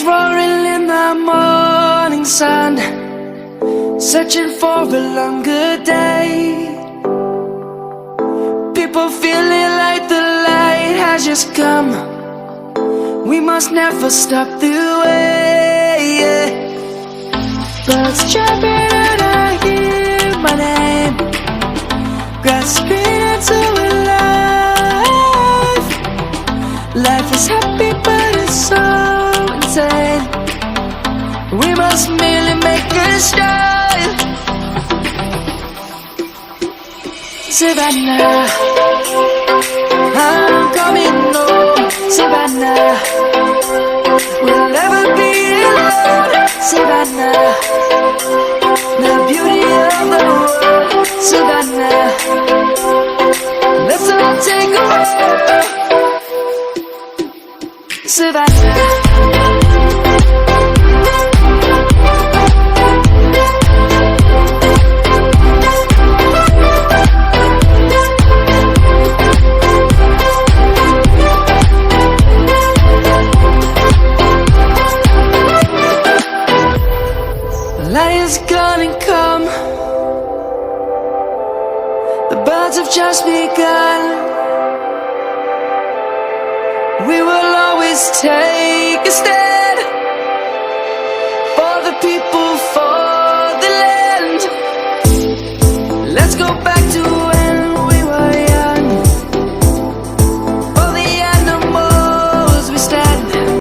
Lions roaring in the morning sun, searching for a longer day. People feeling like the light has just come. We must never stop the way. Birds chirping and I hear my name, grasping into a life. Life is happy but it's so insane. We must merely make a start. Savannah, I'm coming home. Savannah, we'll never be alone. Savannah, the beauty of the world. Savannah, let's all take a walk. Savannah. Lion's gonna come. The birds have just begun. We will always take a stand.